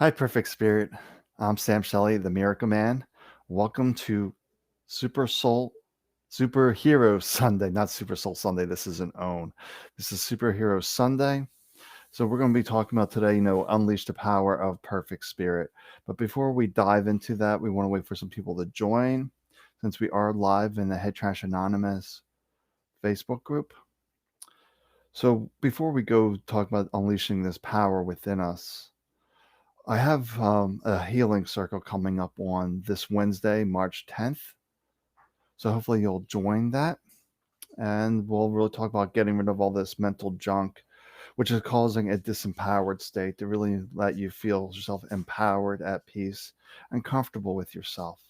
Hi, Perfect Spirit. I'm Sam Shelley, the Miracle Man. Welcome to Super Soul Superhero Sunday, not Super Soul Sunday. This is an own. This is Superhero Sunday. So we're going to be talking about today, unleash the power of perfect spirit. But before we dive into that, we want to wait for some people to join since we are live in the Head Trash Anonymous Facebook group. So before we go talk about unleashing this power within us, I have a healing circle coming up on this Wednesday, March 10th. So hopefully you'll join that. And we'll really talk about getting rid of all this mental junk, which is causing a disempowered state to really let you feel yourself empowered, at peace, and comfortable with yourself.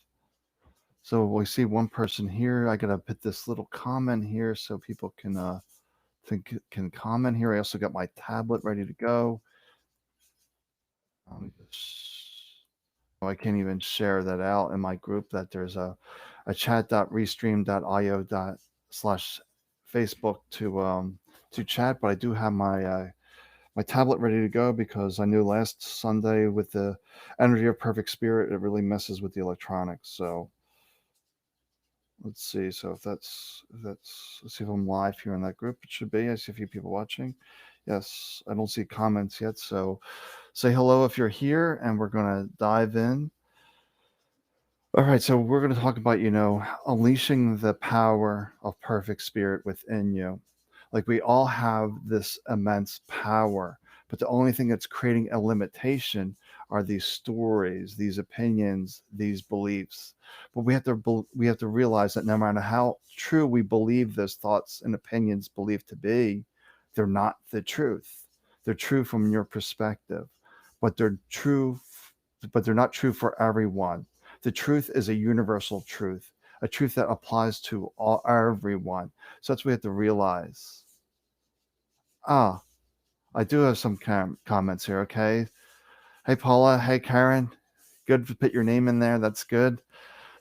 So we see one person here. I gotta put this little comment here so people can comment here. I also got my tablet ready to go. Um, I can't even share that out in my group that there's a chat.restream.io/Facebook to chat, but I do have my tablet ready to go because I knew last Sunday with the energy of perfect spirit it really messes with the electronics. So let's see. So let's see if I'm live here in that group. It should be. I see a few people watching. Yes, I don't see comments yet. So say hello if you're here, and we're gonna dive in. All right, so we're going to talk about, unleashing the power of perfect spirit within you. Like we all have this immense power, but the only thing that's creating a limitation are these stories, these opinions, these beliefs. But we have to realize that no matter how true we believe those thoughts and opinions believed to be, they're not the truth. They're true from your perspective, but they're not true for everyone. The truth is a universal truth, a truth that applies to everyone. So that's what we have to realize. Ah, I do have some comments here, okay? Hey, Paula. Hey, Karen. Good to put your name in there. That's good.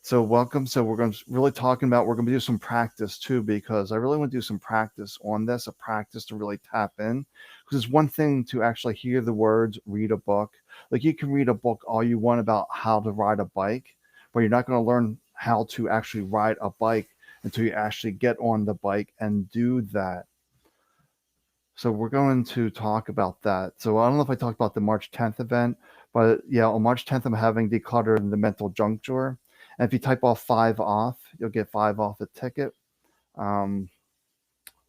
So welcome. So we're going to really we're going to do some practice too, because I really want to do some practice on this, a practice to really tap in. Because it's one thing to actually hear the words, read a book. Like you can read a book all you want about how to ride a bike, but you're not going to learn how to actually ride a bike until you actually get on the bike and do that. So we're going to talk about that. So I don't know if I talked about the March 10th event, but yeah, on March 10th, I'm having declutter the mental junk drawer. And if you type off 5 off, you'll get 5 off the ticket. Um,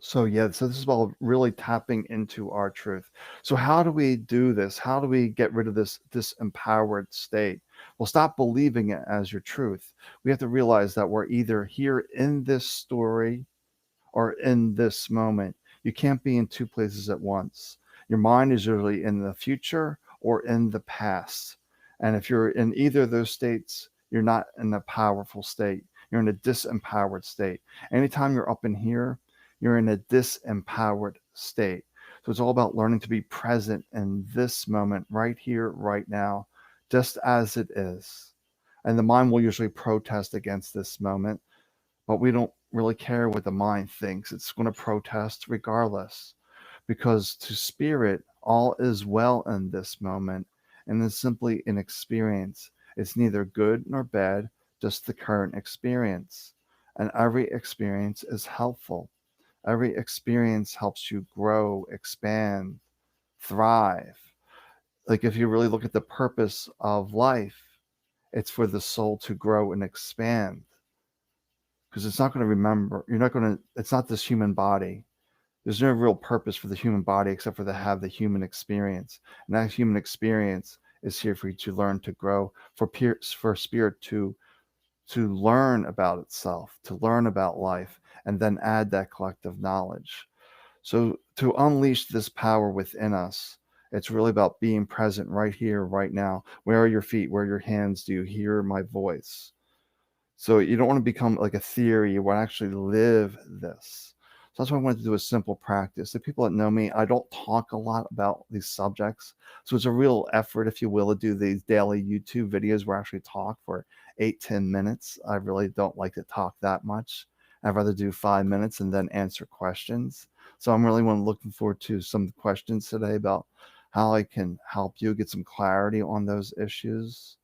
so yeah, so this is about really tapping into our truth. So how do we do this? How do we get rid of this empowered state? Well, stop believing it as your truth. We have to realize that we're either here in this story or in this moment. You can't be in two places at once. Your mind is usually in the future or in the past. And if you're in either of those states, you're not in a powerful state. You're in a disempowered state. Anytime you're up in here, you're in a disempowered state. So it's all about learning to be present in this moment, right here, right now, just as it is. And the mind will usually protest against this moment, but we don't really care what the mind thinks. It's going to protest regardless because to spirit, all is well in this moment and it's simply an experience. It's neither good nor bad, just the current experience. And every experience is helpful. Every experience helps you grow, expand, thrive. Like if you really look at the purpose of life, it's for the soul to grow and expand because it's not going to remember. It's not this human body. There's no real purpose for the human body except for to have the human experience. And that human experience is here for you to learn to grow, for spirit to learn about itself, to learn about life, and then add that collective knowledge. So to unleash this power within us, it's really about being present right here, right now. Where are your feet? Where are your hands? Do you hear my voice? So you don't want to become like a theory. You want to actually live this. So that's why I wanted to do a simple practice. The people that know me, I don't talk a lot about these subjects. So it's a real effort, if you will, to do these daily YouTube videos where I actually talk for 8-10 minutes. I really don't like to talk that much. I'd rather do 5 minutes and then answer questions. So I'm really looking forward to some questions today about how I can help you get some clarity on those issues.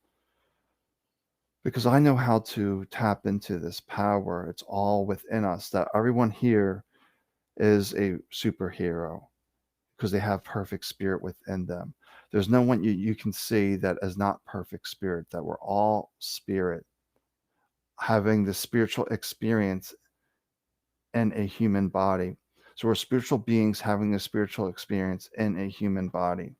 Because I know how to tap into this power. It's all within us, that everyone here is a superhero because they have perfect spirit within them. There's no one you can see that is not perfect spirit, that we're all spirit having the spiritual experience in a human body. So we're spiritual beings having a spiritual experience in a human body.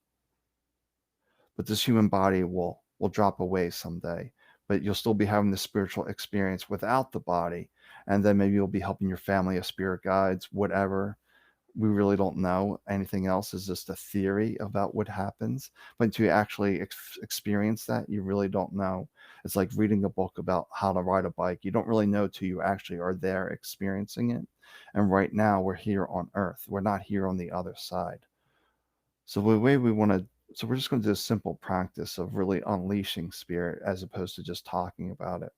But this human body will drop away someday. But you'll still be having the spiritual experience without the body. And then maybe you'll be helping your family as spirit guides, whatever. We really don't know. Anything else is just a theory about what happens. But to actually experience that, you really don't know. It's like reading a book about how to ride a bike. You don't really know till you actually are there experiencing it. And right now, we're here on Earth. We're not here on the other side. So the way we want to, so we're just going to do a simple practice of really unleashing spirit as opposed to just talking about it.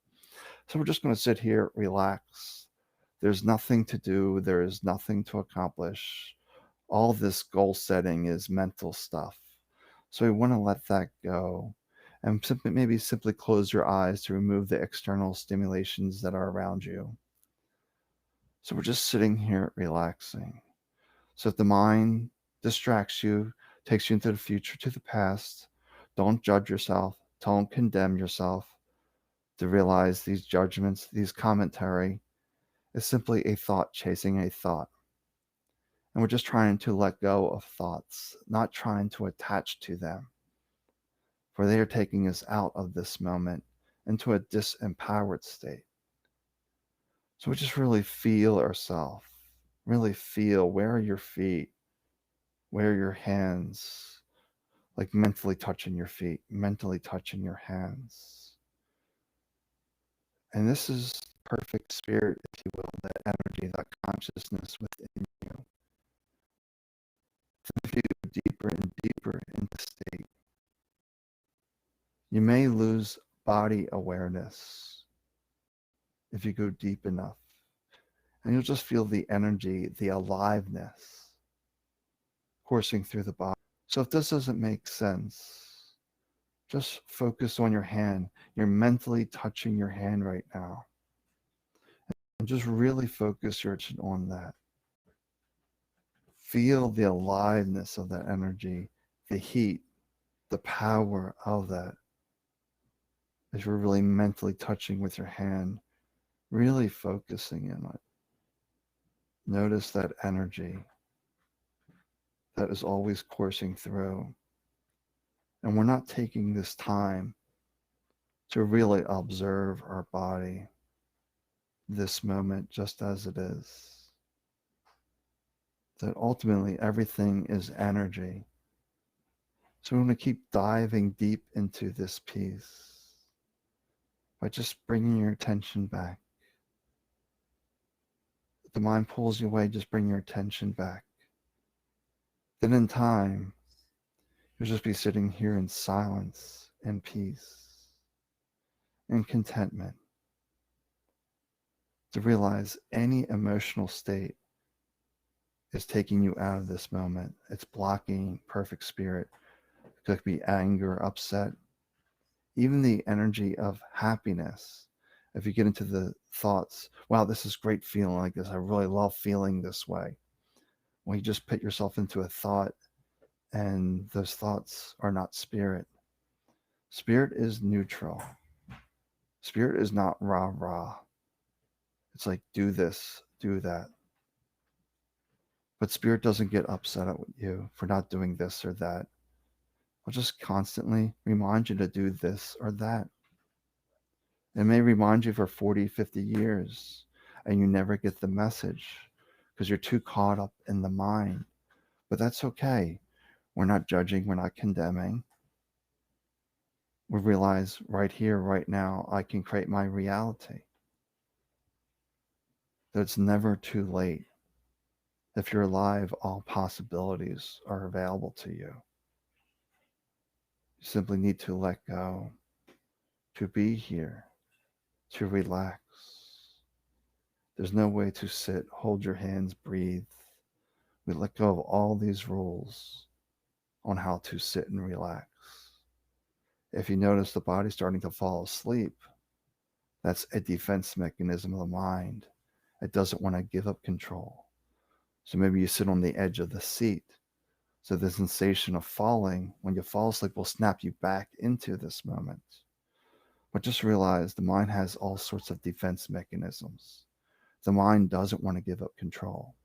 So we're just going to sit here, relax. There's nothing to do. There is nothing to accomplish. All this goal setting is mental stuff. So we want to let that go and maybe simply close your eyes to remove the external stimulations that are around you. So we're just sitting here relaxing. So if the mind distracts you, takes you into the future, to the past, don't judge yourself. Don't condemn yourself. To realize these judgments, these commentary, is simply a thought chasing a thought. And we're just trying to let go of thoughts, not trying to attach to them, for they are taking us out of this moment into a disempowered state. So we just really feel ourselves, really feel, where are your feet, where are your hands, like mentally touching your feet, mentally touching your hands. And this is perfect spirit, if you will, that energy, that consciousness within you. So if you go deeper and deeper into state, you may lose body awareness if you go deep enough. And you'll just feel the energy, the aliveness coursing through the body. So if this doesn't make sense, just focus on your hand. You're mentally touching your hand right now. And just really focus your attention on that. Feel the aliveness of that energy, the heat, the power of that. As you're really mentally touching with your hand, really focusing in on it. Notice that energy that is always coursing through. And we're not taking this time to really observe our body, this moment just as it is. That ultimately everything is energy. So we want to keep diving deep into this piece by just bringing your attention back. If the mind pulls you away, just bring your attention back. Then in time, you'll just be sitting here in silence and peace and contentment to realize any emotional state is taking you out of this moment. It's blocking perfect spirit. It could be anger, upset, even the energy of happiness. If you get into the thoughts, wow, this is great feeling like this. I really love feeling this way. Well, you just put yourself into a thought, and those thoughts are not spirit. Spirit is neutral. Spirit is not rah rah. It's like, do this, do that. But spirit doesn't get upset at you for not doing this or that. I'll just constantly remind you to do this or that. It may remind you for 40, 50 years, and you never get the message because you're too caught up in the mind. But that's okay. We're not judging, we're not condemning. We realize right here, right now, I can create my reality. That it's never too late. If you're alive, all possibilities are available to you. You simply need to let go, to be here, to relax. There's no way to sit, hold your hands, breathe. We let go of all these rules, on how to sit and relax. If you notice the body starting to fall asleep, that's a defense mechanism of the mind. It doesn't want to give up control. So maybe you sit on the edge of the seat. So the sensation of falling when you fall asleep will snap you back into this moment. But just realize the mind has all sorts of defense mechanisms. The mind doesn't want to give up control.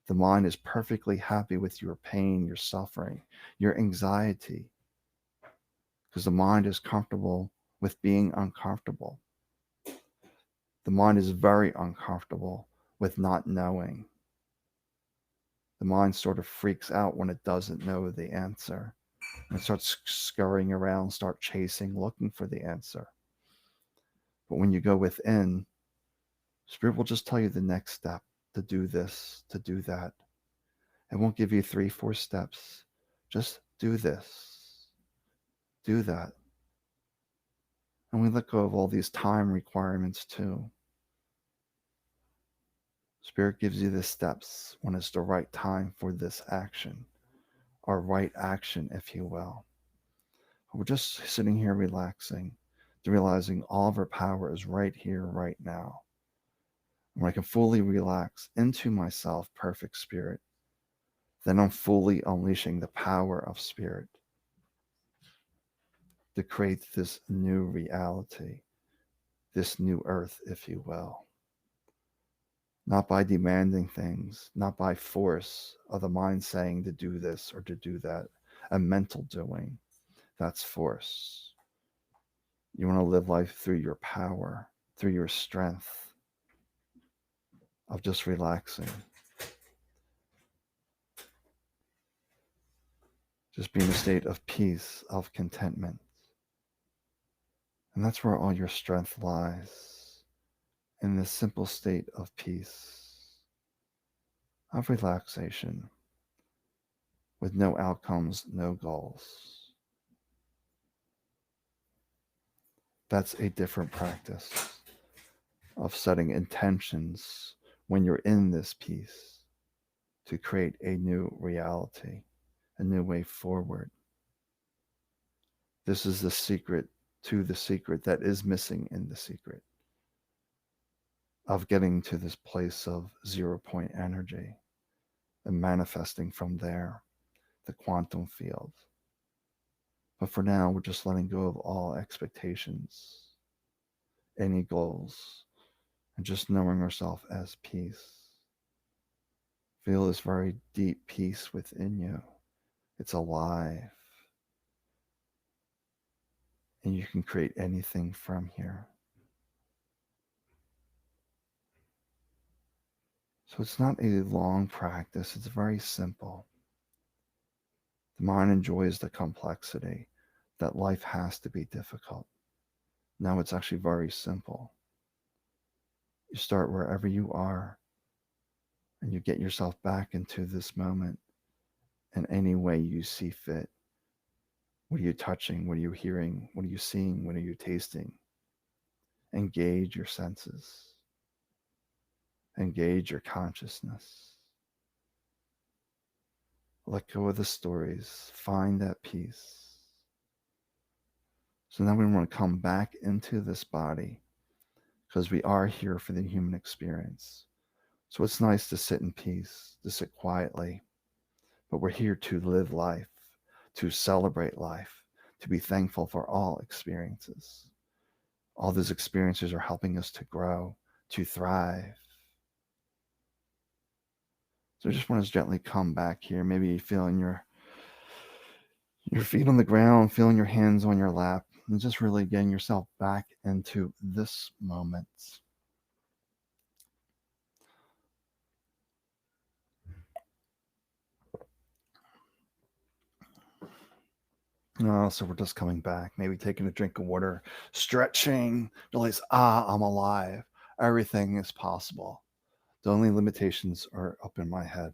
The mind is perfectly happy with your pain, your suffering, your anxiety, because the mind is comfortable with being uncomfortable. The mind is very uncomfortable with not knowing. The mind sort of freaks out when it doesn't know the answer. And it starts scurrying around, start chasing, looking for the answer. But when you go within, Spirit will just tell you the next step, to do this, to do that. It won't give you 3, 4 steps. Just do this, do that. And we let go of all these time requirements too. Spirit gives you the steps when it's the right time for this action, or right action, if you will. We're just sitting here relaxing, realizing all of our power is right here, right now. When I can fully relax into myself, perfect Spirit, then I'm fully unleashing the power of Spirit to create this new reality, this new earth, if you will. Not by demanding things, not by force of the mind saying to do this or to do that, a mental doing. That's force. You want to live life through your power, through your strength of just relaxing. Just be in a state of peace, of contentment. And that's where all your strength lies, in this simple state of peace, of relaxation, with no outcomes, no goals. That's a different practice of setting intentions when you're in this peace to create a new reality, a new way forward. This is the secret to the secret that is missing in the secret of getting to this place of 0 point energy and manifesting from there, the quantum field. But for now, we're just letting go of all expectations, any goals, and just knowing ourselves as peace. Feel this very deep peace within you. It's alive. And you can create anything from here. So it's not a long practice, it's very simple. The mind enjoys the complexity that life has to be difficult. Now it's actually very simple. You start wherever you are and you get yourself back into this moment in any way you see fit. What are you touching? What are you hearing? What are you seeing? What are you tasting? Engage your senses. Engage your consciousness. Let go of the stories. Find that peace. So now we want to come back into this body because we are here for the human experience. So it's nice to sit in peace, to sit quietly, but we're here to live life, to celebrate life, to be thankful for all experiences. All those experiences are helping us to grow, to thrive. So I just want to gently come back here, maybe feeling your feet on the ground, feeling your hands on your lap, and just really getting yourself back into this moment. So we're just coming back, maybe taking a drink of water, stretching, realize, I'm alive. Everything is possible. The only limitations are up in my head.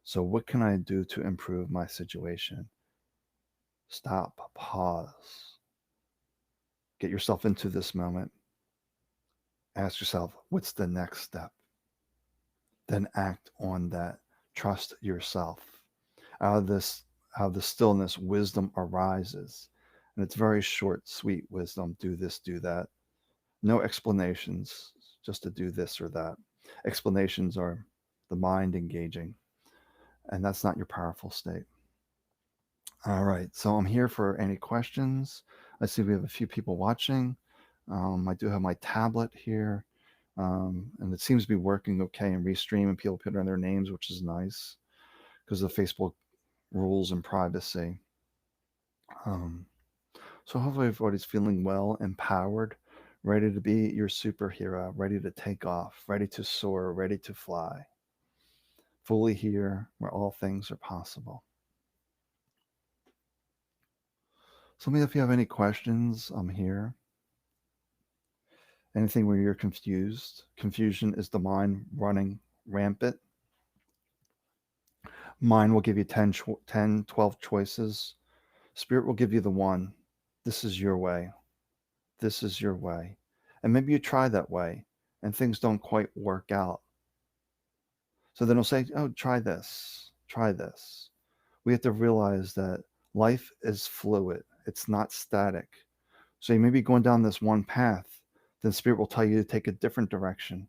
So what can I do to improve my situation? Stop, pause, get yourself into this moment. Ask yourself, what's the next step? Then act on that. Trust yourself. Out of this out of the stillness, wisdom arises. And it's very short, sweet wisdom. Do this, do that. No explanations, just to do this or that. Explanations are the mind engaging, and that's not your powerful state. All right, so I'm here for any questions. I see we have a few people watching. I do have my tablet here, and it seems to be working okay and restreaming. People put in their names, which is nice because of Facebook rules and privacy. Um, so hopefully everybody's feeling well, empowered, ready to be your superhero, ready to take off, ready to soar, ready to fly, fully here where all things are possible. So let me know if you have any questions. I'm here. Anything where you're confused. Confusion is the mind running rampant. Mind will give you 10, 12 choices. Spirit will give you the one. This is your way. This is your way. And maybe you try that way and things don't quite work out. So then it'll say, oh, try this, try this. We have to realize that life is fluid, it's not static. So you may be going down this one path, then Spirit will tell you to take a different direction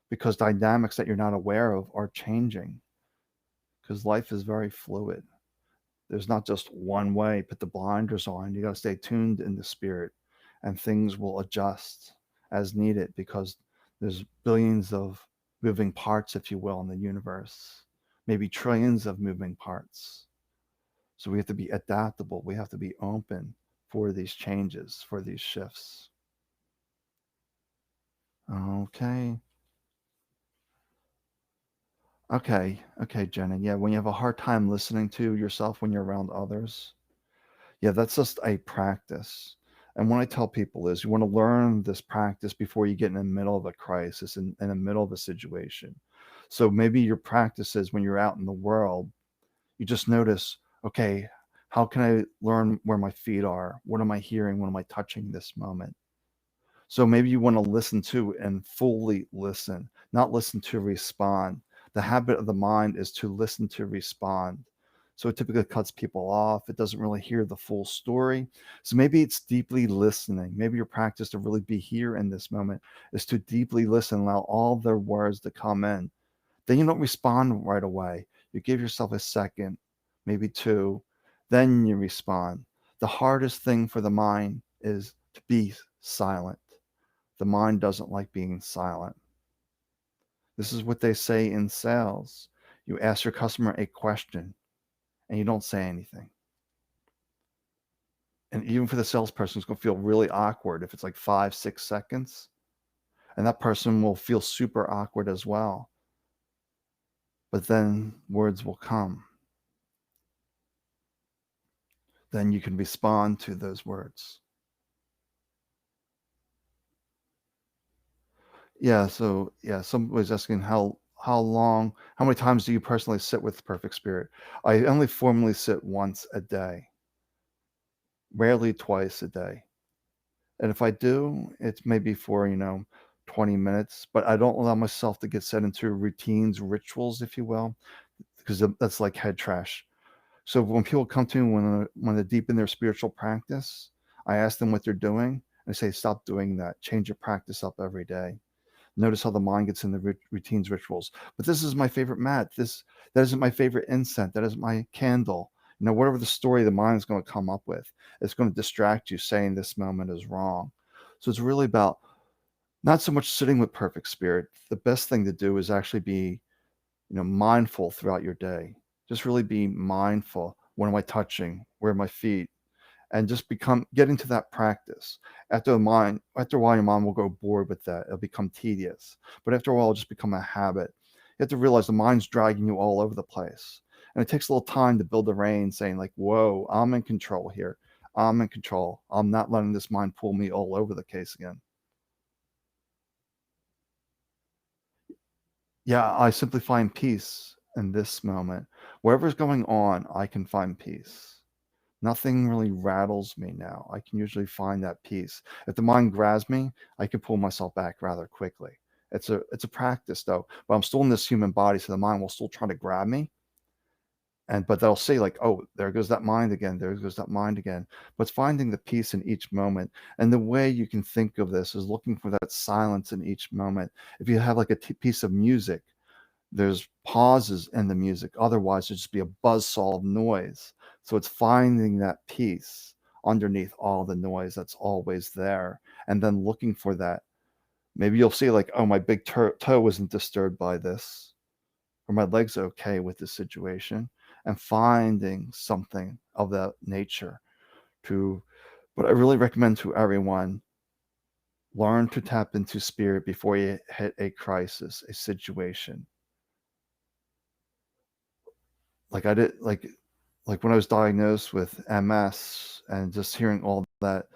because dynamics that you're not aware of are changing. Because life is very fluid. There's not just one way. Put the blinders on. You got to stay tuned in the Spirit, and things will adjust as needed because there's billions of moving parts, if you will, in the universe, maybe trillions of moving parts. So we have to be adaptable. We have to be open for these changes, for these shifts. Okay. Okay, Jenna. Yeah, when you have a hard time listening to yourself when you're around others, yeah, that's just a practice. And what I tell people is you want to learn this practice before you get in the middle of a crisis, in the middle of a situation. So maybe your practice is when you're out in the world, you just notice, okay, how can I learn where my feet are? What am I hearing? What am I touching this moment? So maybe you want to listen to and fully listen, not listen to respond. The habit of the mind is to listen to respond. So it typically cuts people off. It doesn't really hear the full story. So maybe it's deeply listening. Maybe your practice to really be here in this moment is to deeply listen, allow all their words to come in. Then you don't respond right away. You give yourself a second, maybe two, then you respond. The hardest thing for the mind is to be silent. The mind doesn't like being silent. This is what they say in sales. You ask your customer a question and you don't say anything. And even for the salesperson, it's going to feel really awkward if it's like 5, 6 seconds. And that person will feel super awkward as well. But then words will come. Then you can respond to those words. Yeah, so yeah, somebody's asking how many times do you personally sit with Perfect Spirit? I only formally sit once a day, rarely twice a day. And if I do, it's maybe for, 20 minutes, but I don't allow myself to get set into routines, rituals, if you will, because that's like head trash. So when people come to me when they're deep in their spiritual practice, I ask them what they're doing. And I say, stop doing that. Change your practice up every day. Notice how the mind gets in the routines, rituals. But this is my favorite mat. That isn't my favorite incense. That isn't my candle. Whatever the story the mind is going to come up with, it's going to distract you saying this moment is wrong. So it's really about not so much sitting with Perfect Spirit. The best thing to do is actually be, mindful throughout your day. Just really be mindful. What am I touching? Where are my feet? And just get into that practice. After a while, your mind will go bored with that. It'll become tedious. But after a while, it'll just become a habit. You have to realize the mind's dragging you all over the place. And it takes a little time to build the reins, saying like, whoa, I'm in control here. I'm in control. I'm not letting this mind pull me all over the case again. Yeah, I simply find peace in this moment. Whatever's going on, I can find peace. Nothing really rattles me now. I can usually find that peace. If the mind grabs me, I can pull myself back rather quickly. It's a practice though, but I'm still in this human body, so the mind will still try to grab me. But they'll see like, oh, there goes that mind again, there goes that mind again. But it's finding the peace in each moment. And the way you can think of this is looking for that silence in each moment. If you have like a piece of music, there's pauses in the music. Otherwise, it'd just be a buzzsaw of noise. So it's finding that peace underneath all the noise that's always there, and then looking for that. Maybe you'll see like, oh, my big toe wasn't disturbed by this, or my leg's okay with this situation, and finding something of that nature to. But I really recommend to everyone, learn to tap into spirit before you hit a crisis, a situation. Like I did, like when I was diagnosed with MS and just hearing all that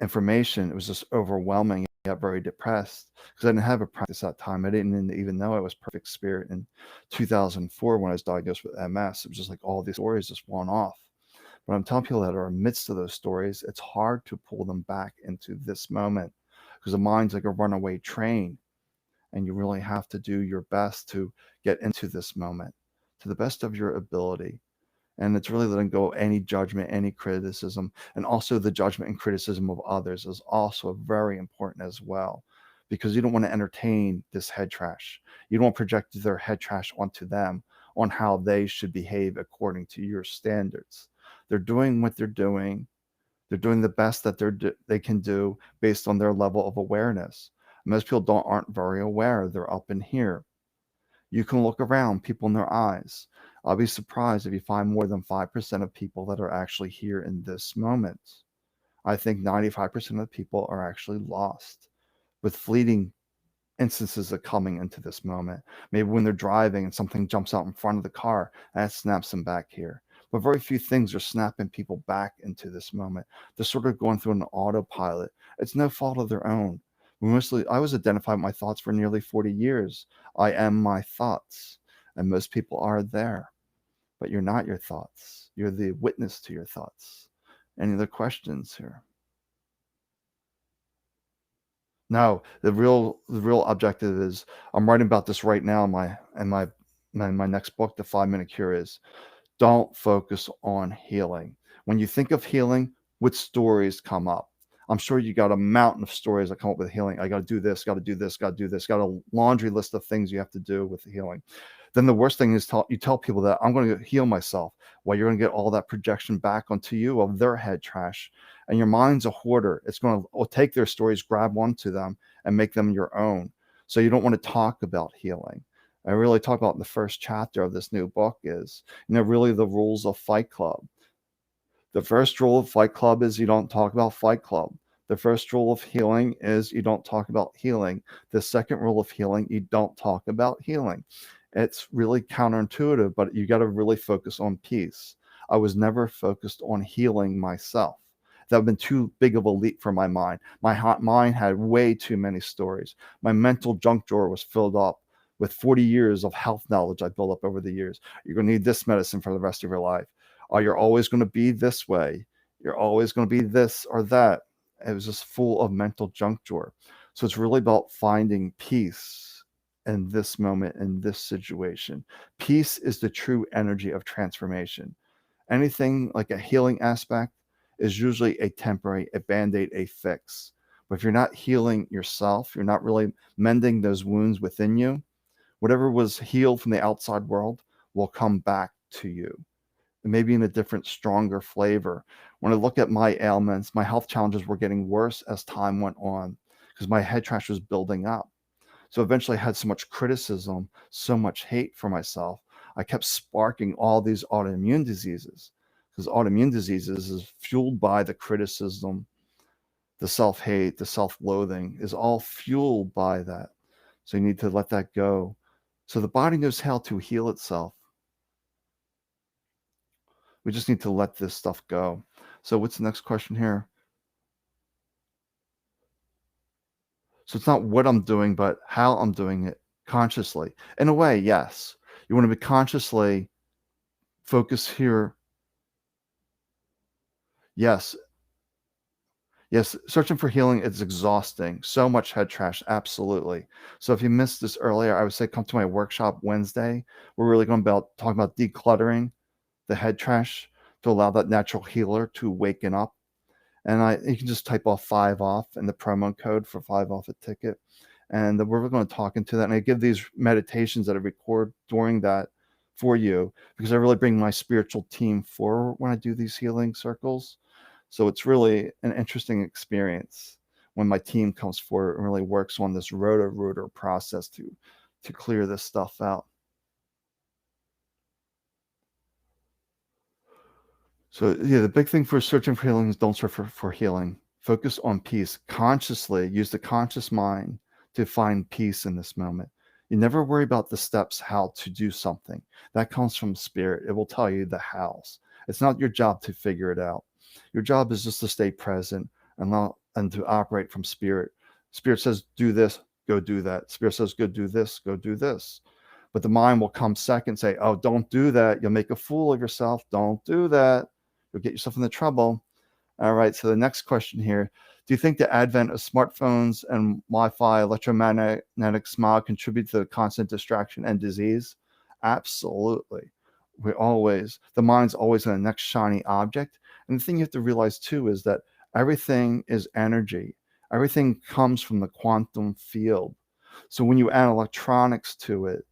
information, it was just overwhelming. I got very depressed because I didn't have a practice at that time. I didn't even know I was perfect spirit in 2004 when I was diagnosed with MS. It was just like all these stories just one off. But I'm telling people that are amidst of those stories, it's hard to pull them back into this moment because the mind's like a runaway train, and you really have to do your best to get into this moment to the best of your ability. And it's really letting go of any judgment, any criticism, and also the judgment and criticism of others is also very important as well, because you don't want to entertain this head trash. You don't want to project their head trash onto them on how they should behave according to your standards. They're doing what they're doing. They're doing the best that they can do based on their level of awareness. Most people aren't very aware. They're up in here. You can look around, people in their eyes. I'll be surprised if you find more than 5% of people that are actually here in this moment. I think 95% of people are actually lost with fleeting instances of coming into this moment. Maybe when they're driving and something jumps out in front of the car, that snaps them back here. But very few things are snapping people back into this moment. They're sort of going through an autopilot. It's no fault of their own. I was identifying my thoughts for nearly 40 years. I am my thoughts, and most people are there. But you're not your thoughts. You're the witness to your thoughts. Any other questions here? No, the real objective is, I'm writing about this right now in my next book, The 5 Minute Cure, is don't focus on healing. When you think of healing, what stories come up? I'm sure you got a mountain of stories that come up with healing. I got to do this, got to do this, got to do this, got a laundry list of things you have to do with healing. Then the worst thing is you tell people that I'm going to heal myself. Well, you're going to get all that projection back onto you of their head trash. And your mind's a hoarder. It's going to take their stories, grab onto them, and make them your own. So you don't want to talk about healing. I really talk about in the first chapter of this new book is, really the rules of Fight Club. The first rule of Fight Club is you don't talk about Fight Club. The first rule of healing is you don't talk about healing. The second rule of healing, you don't talk about healing. It's really counterintuitive, but you got to really focus on peace. I was never focused on healing myself. That would have been too big of a leap for my mind. My hot mind had way too many stories. My mental junk drawer was filled up with 40 years of health knowledge I built up over the years. You're going to need this medicine for the rest of your life. Oh, you're always going to be this way. You're always going to be this or that. It was just full of mental junk drawer. So it's really about finding peace in this moment, in this situation. Peace is the true energy of transformation. Anything like a healing aspect is usually a temporary, a band-aid, a fix. But if you're not healing yourself, you're not really mending those wounds within you, whatever was healed from the outside world will come back to you. Maybe in a different, stronger flavor. When I look at my ailments, my health challenges were getting worse as time went on because my head trash was building up. So eventually I had so much criticism, so much hate for myself. I kept sparking all these autoimmune diseases because autoimmune diseases is fueled by the criticism, the self-hate, the self-loathing is all fueled by that. So you need to let that go. So the body knows how to heal itself. We just need to let this stuff go. So what's the next question here? So it's not what I'm doing, but how I'm doing it consciously. In a way, yes. You want to be consciously focused here. Yes. Yes, searching for healing is exhausting. So much head trash, absolutely. So if you missed this earlier, I would say come to my workshop Wednesday. We're really going to talk about decluttering the head trash to allow that natural healer to waken up. And you can just type off 5 off in the promo code for 5 off a ticket. And we're going to talk into that. And I give these meditations that I record during that for you, because I really bring my spiritual team forward when I do these healing circles. So it's really an interesting experience when my team comes forward and really works on this rotor process to clear this stuff out. So yeah, the big thing for searching for healing is don't search for healing. Focus on peace. Consciously use the conscious mind to find peace in this moment. You never worry about the steps how to do something. That comes from spirit. It will tell you the hows. It's not your job to figure it out. Your job is just to stay present and to operate from spirit. Spirit says, do this, go do that. Spirit says, go do this, go do this. But the mind will come second, say, oh, don't do that. You'll make a fool of yourself. Don't do that. You'll get yourself into trouble. All right, so the next question here. Do you think the advent of smartphones and Wi-Fi electromagnetic smog contribute to the constant distraction and disease? Absolutely. The mind's always on the next shiny object. And the thing you have to realize too is that everything is energy. Everything comes from the quantum field. So when you add electronics to it,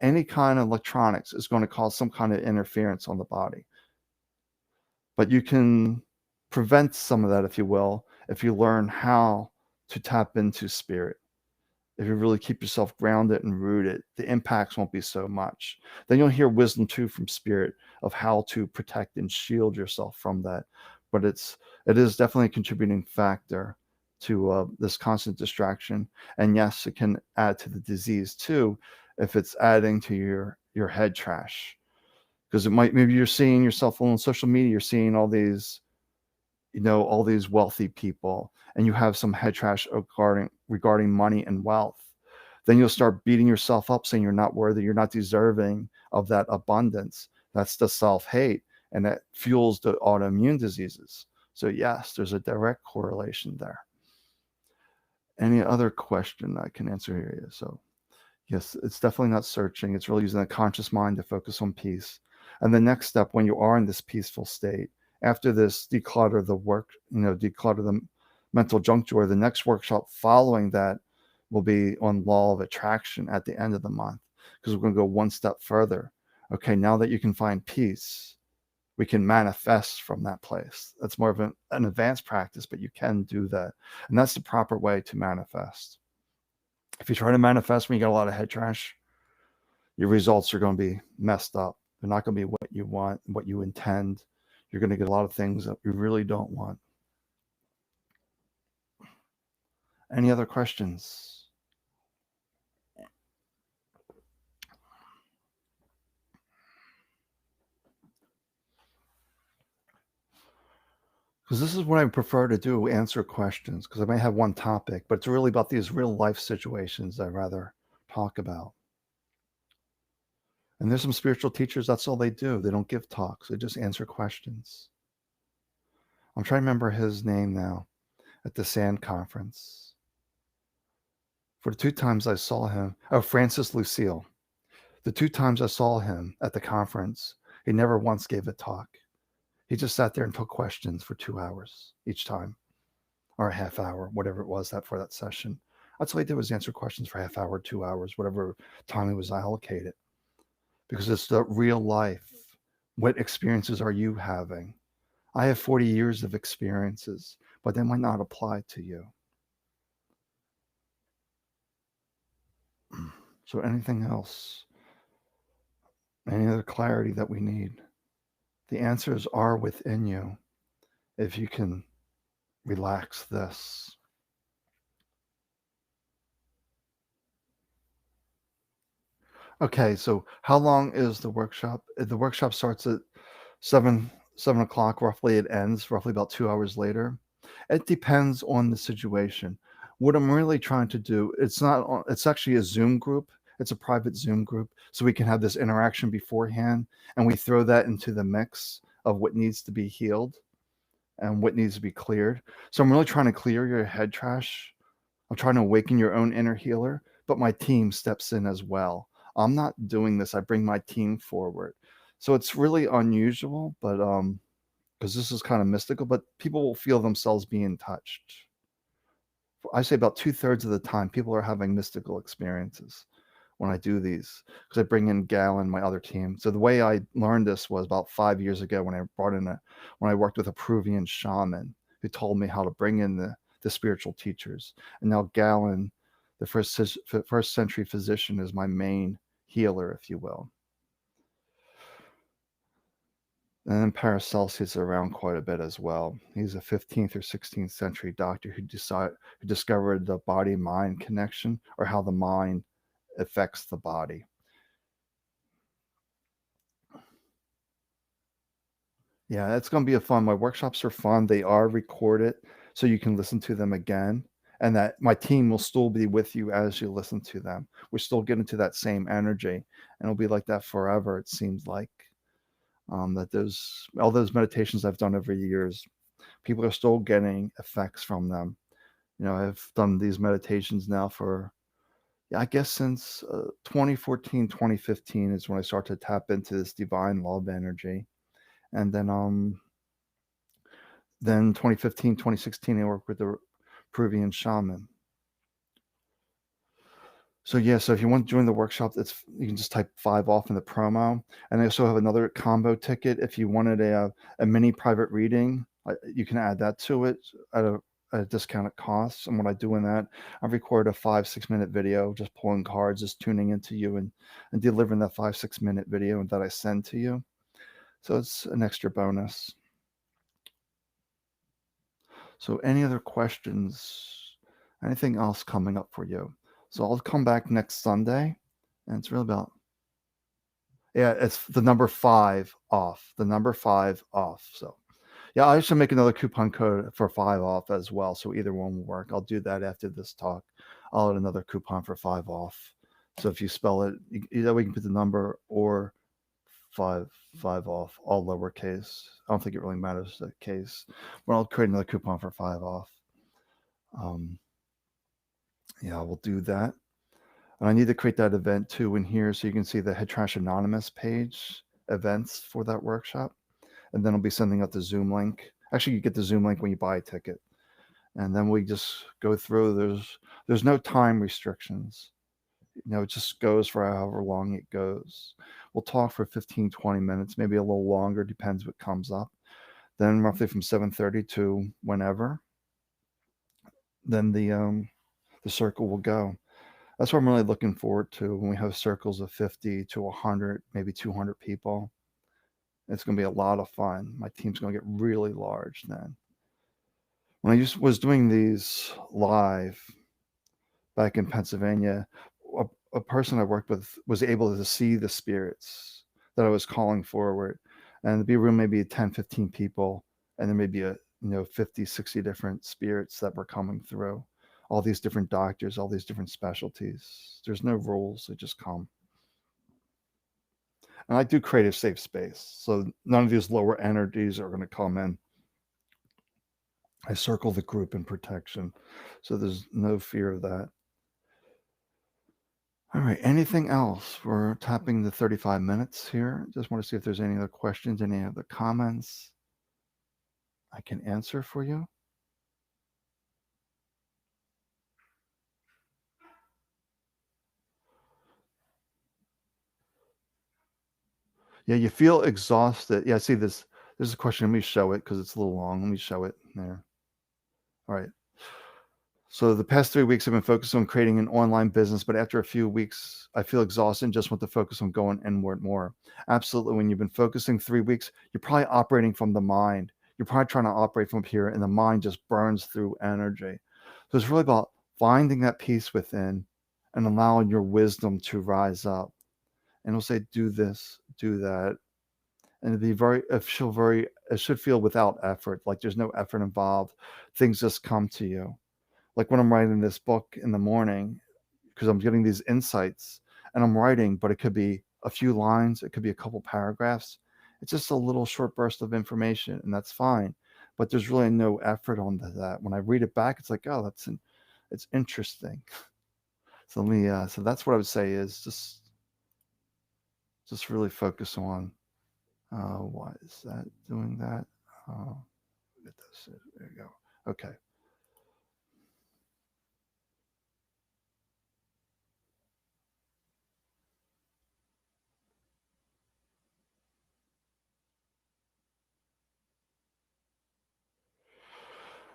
any kind of electronics is going to cause some kind of interference on the body. But you can prevent some of that, if you will, if you learn how to tap into spirit. If you really keep yourself grounded and rooted, the impacts won't be so much. Then you'll hear wisdom too from spirit of how to protect and shield yourself from that. But it is definitely a contributing factor to this constant distraction. And yes, it can add to the disease too, if it's adding to your head trash. Because maybe you're seeing yourself on social media, you're seeing all these wealthy people, and you have some head trash regarding money and wealth. Then you'll start beating yourself up, saying you're not worthy, you're not deserving of that abundance. That's the self-hate, and that fuels the autoimmune diseases. So yes, there's a direct correlation there. Any other question I can answer here? So yes, it's definitely not searching. It's really using a conscious mind to focus on peace. And the next step, when you are in this peaceful state, after this, declutter the mental junk drawer. The next workshop following that will be on law of attraction at the end of the month, because we're going to go one step further. Okay, now that you can find peace, we can manifest from that place. That's more of an advanced practice, but you can do that. And that's the proper way to manifest. If you try to manifest when you got a lot of head trash, your results are going to be messed up. They're not going to be what you want, what you intend. You're going to get a lot of things that you really don't want. Any other questions? Because this is what I prefer to do, answer questions, because I may have one topic, but it's really about these real life situations I'd rather talk about. And there's some spiritual teachers, that's all they do. They don't give talks. They just answer questions. I'm trying to remember his name now at the SAND conference. For the 2 times I saw him, Francis Lucille. The 2 times I saw him at the conference, he never once gave a talk. He just sat there and took questions for 2 hours each time, or a half hour, whatever it was for that session. That's all he did, was answer questions for a half hour, 2 hours, whatever time it was allocated. Because it's the real life. What experiences are you having? I have 40 years of experiences, but they might not apply to you. So anything else? Any other clarity that we need? The answers are within you if you can relax this. Okay, so how long is the workshop? The workshop starts at 7 o'clock roughly. It ends roughly about 2 hours later. It depends on the situation. What I'm really trying to do, it's actually a Zoom group. It's a private Zoom group, so we can have this interaction beforehand, and we throw that into the mix of what needs to be healed and what needs to be cleared. So I'm really trying to clear your head trash. I'm trying to awaken your own inner healer, but my team steps in as well. I'm not doing this. I bring my team forward. So it's really unusual, but because this is kind of mystical, but people will feel themselves being touched. I say about 2/3 of the time, people are having mystical experiences when I do these because I bring in Galen, my other team. So the way I learned this was about 5 years ago when I worked with a Peruvian shaman who told me how to bring in the spiritual teachers. And now Galen, the first century physician, is my main healer, if you will. And then Paracelsus is around quite a bit as well. He's a 15th or 16th century doctor who discovered the body-mind connection, or how the mind affects the body. Yeah, it's going to be a fun. My workshops are fun. They are recorded, so you can listen to them again. And that my team will still be with you as you listen to them. We're still getting to that same energy, and it'll be like that forever. It seems like that those all those meditations I've done over years, people are still getting effects from them. I've done these meditations now for, yeah, I guess since 2014, 2015 is when I started to tap into this divine love energy. And then 2015, 2016, I worked with the Peruvian shaman. So yeah, so if you want to join the workshop, you can just type 5 off in the promo. And I also have another combo ticket if you wanted a mini private reading. You can add that to it at a discounted cost. And what I do in that, I record a 5-6 minute video, just pulling cards, just tuning into you and delivering that 5-6 minute video that I send to you. So it's an extra bonus. So any other questions? Anything else coming up for you? So I'll come back next Sunday, and it's really about, yeah, it's the number 5 off. The number 5 off. So yeah, I should make another coupon code for 5 off as well. So either one will work. I'll do that after this talk. I'll add another coupon for 5 off. So if you spell it, either we can put the number or 5 off, all lowercase. I don't think it really matters the case. But I'll create another coupon for 5 off. Yeah, we'll do that. And I need to create that event too in here so you can see the Head Trash Anonymous page events for that workshop. And then I'll be sending out the Zoom link. Actually, you get the Zoom link when you buy a ticket. And then we just go through. There's no time restrictions. It just goes for however long it goes. We'll talk for 15, 20 minutes, maybe a little longer, depends what comes up. Then roughly from 7:30 to whenever, then the circle will go. That's what I'm really looking forward to, when we have circles of 50 to 100, maybe 200 people. It's going to be a lot of fun. My team's going to get really large then. When I was doing these live back in Pennsylvania, a person I worked with was able to see the spirits that I was calling forward. And there'd be a room, maybe 10, 15 people, and there may be 50, 60 different spirits that were coming through. All these different doctors, all these different specialties. There's no rules, they just come. And I do create a safe space, so none of these lower energies are going to come in. I circle the group in protection, so there's no fear of that. All right, anything else? We're tapping the 35 minutes here. Just want to see if there's any other questions, any other comments I can answer for you. Yeah, you feel exhausted. Yeah, see this. There's a question. Let me show it because it's a little long. Let me show it there. All right. So the past 3 weeks I've been focused on creating an online business, but after a few weeks, I feel exhausted and just want to focus on going inward more. Absolutely. When you've been focusing 3 weeks, you're probably operating from the mind. You're probably trying to operate from here, and the mind just burns through energy. So it's really about finding that peace within and allowing your wisdom to rise up. And it'll say, do this, do that. And it should feel without effort, like there's no effort involved. Things just come to you. Like when I'm writing this book in the morning, because I'm getting these insights and I'm writing, but it could be a few lines, it could be a couple paragraphs. It's just a little short burst of information, and that's fine. But there's really no effort on that. When I read it back, it's like, oh, it's interesting. So that's what I would say is just really focus on Why is that doing that? Uh, get this. There you go. Okay.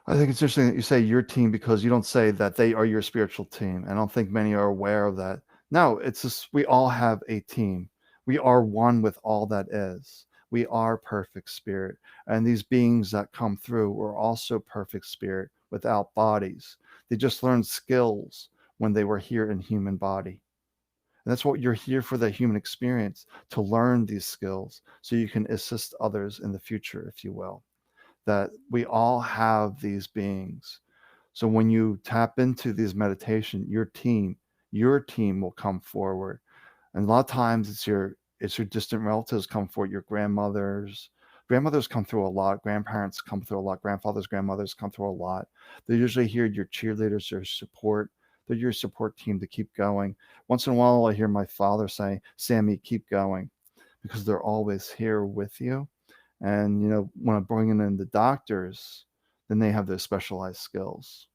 I think it's interesting that you say your team because you don't say that they are your spiritual team. I don't think many are aware of that. No, it's just we all have a team. We are one with all that is. We are perfect spirit. And these beings that come through are also perfect spirit without bodies. They just learned skills when they were here in human body. And that's what you're here for, the human experience, to learn these skills so you can assist others in the future, if you will. That we all have these beings. So when you tap into these meditation, your team will come forward. And a lot of times it's your distant relatives come forward, your grandmothers. Grandmothers come through a lot, grandparents come through a lot, grandfathers, grandmothers come through a lot. They're usually here, your cheerleaders, your support. They're your support team to keep going. Once in a while I hear my father say, Sammy, keep going, because they're always here with you. And when I'm bringing in the doctors, then they have their specialized skills.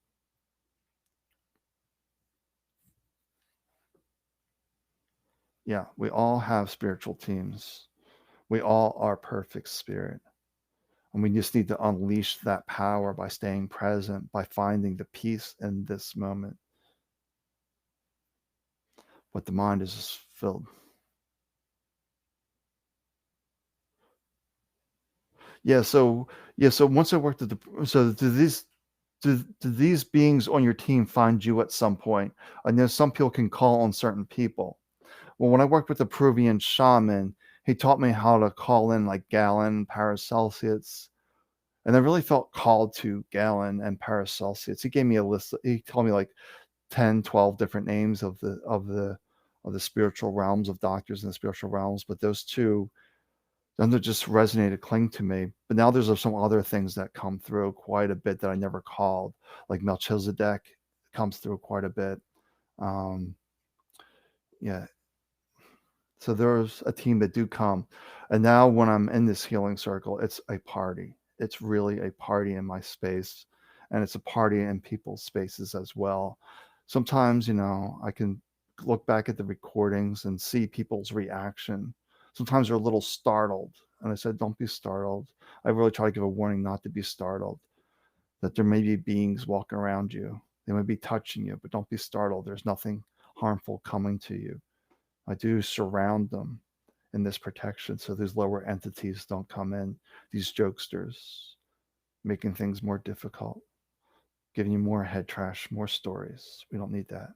Yeah, we all have spiritual teams. We all are perfect spirit. And we just need to unleash that power by staying present, by finding the peace in this moment. But the mind is just filled. Yeah, so once I worked at so do these beings on your team find you at some point? I know some people can call on certain people. Well, when I worked with the Peruvian shaman, he taught me how to call in like Galen, Paracelsus, and I really felt called to Galen and Paracelsus. He gave me a list. He told me like 10, 12 different names of the spiritual realms, of doctors in the spiritual realms, but those two, then they just resonated, cling to me. But now there's some other things that come through quite a bit that I never called, like Melchizedek comes through quite a bit. Um, yeah, so there's a team that do come. And now when I'm in this healing circle, it's a party. It's really a party in my space. And it's a party in people's spaces as well. Sometimes, I can look back at the recordings and see people's reaction. Sometimes they're a little startled. And I said, don't be startled. I really try to give a warning not to be startled, that there may be beings walking around you. They may be touching you, but don't be startled. There's nothing harmful coming to you. I do surround them in this protection so these lower entities don't come in, these jokesters, making things more difficult, giving you more head trash, more stories. We don't need that.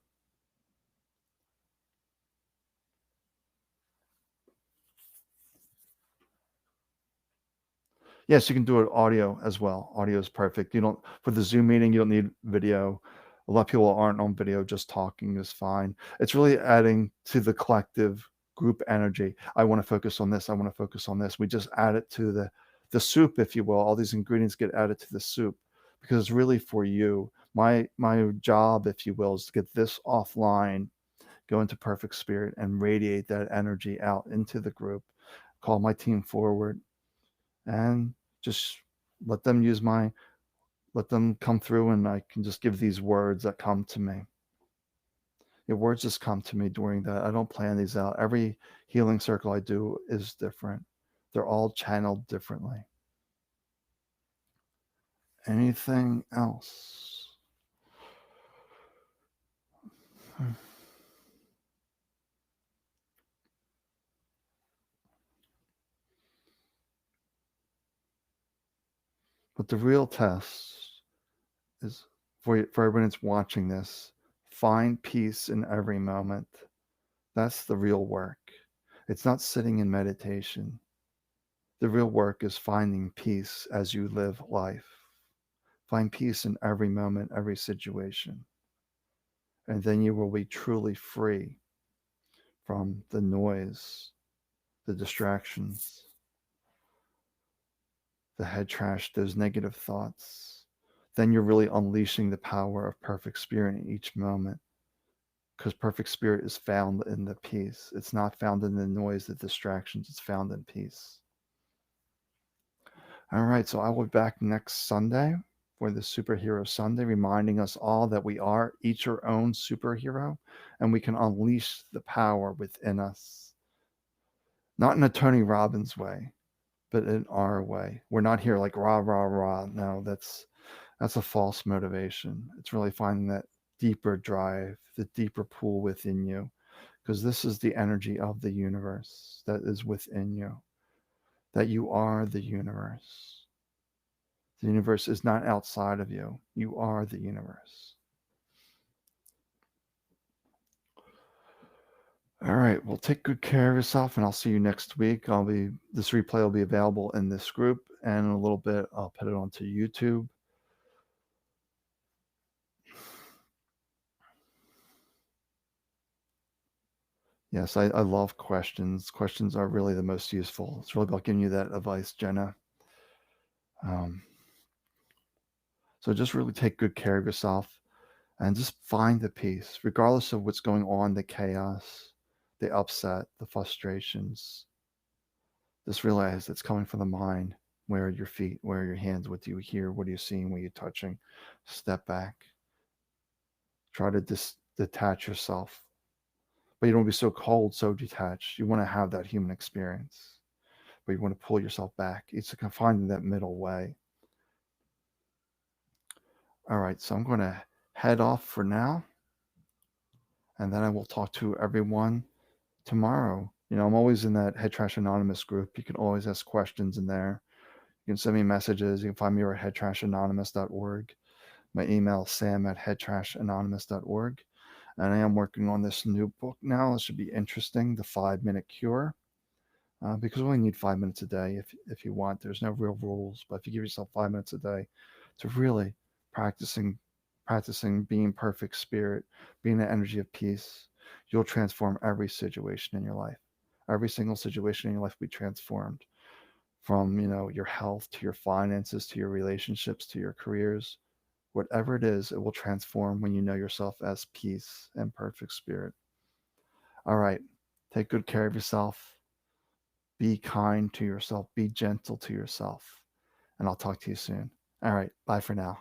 Yes, you can do it audio as well. Audio is perfect. You don't, for the Zoom meeting, you don't need video. A lot of people aren't on video, just talking is fine. It's really adding to the collective group energy. I want to focus on this. I want to focus on this. We just add it to the soup, if you will. All these ingredients get added to the soup because it's really for you. My job, if you will, is to get this offline, go into perfect spirit, and radiate that energy out into the group. Call my team forward and just let them use my let them come through, and I can just give these words that come to me. Your words just come to me during that. I don't plan these out. Every healing circle I do is different. They're all channeled differently. Anything else? But the real test is for everyone that's watching this, find peace in every moment. That's the real work. It's not sitting in meditation. The real work is finding peace as you live life. Find peace in every moment, every situation. And then you will be truly free from the noise, the distractions, the head trash, those negative thoughts. Then you're really unleashing the power of perfect spirit in each moment, because perfect spirit is found in the peace. It's not found in the noise, the distractions. It's found in peace. All right, so I will be back next Sunday for the Superhero Sunday, reminding us all that we are each our own superhero and we can unleash the power within us. Not in a Tony Robbins way, but in our way. We're not here like rah, rah, rah. No, that's a false motivation. It's really finding that deeper drive, the deeper pool within you, because this is the energy of the universe that is within you, that you are the universe. The universe is not outside of you. You are the universe. All right. Well, take good care of yourself, and I'll see you next week. This replay will be available in this group, and in a little bit, I'll put it onto YouTube. Yes, I love questions. Questions are really the most useful. It's really about giving you that advice, Jenna. Um, so just really take good care of yourself and just find the peace, regardless of what's going on, the chaos, the upset, the frustrations. Just realize it's coming from the mind. Where are your feet? Where are your hands? What do you hear? What are you seeing? What are you touching? Step back. Try to detach yourself. But you don't be so cold, so detached. You want to have that human experience, but you want to pull yourself back. It's like finding that middle way. All right, so I'm going to head off for now, and then I will talk to everyone tomorrow. I'm always in that Head Trash Anonymous group. You can always ask questions in there. You can send me messages. You can find me over at headtrashanonymous.org. My email is sam@headtrashanonymous.org. And I am working on this new book now. This should be interesting, The 5-Minute Cure. Because we only need 5 minutes a day if you want. There's no real rules, but if you give yourself 5 minutes a day to really practicing being perfect spirit, being the energy of peace, you'll transform every situation in your life. Every single situation in your life will be transformed, from your health to your finances to your relationships to your careers. Whatever it is, it will transform when you know yourself as peace and perfect spirit. All right, take good care of yourself. Be kind to yourself. Be gentle to yourself. And I'll talk to you soon. All right. Bye for now.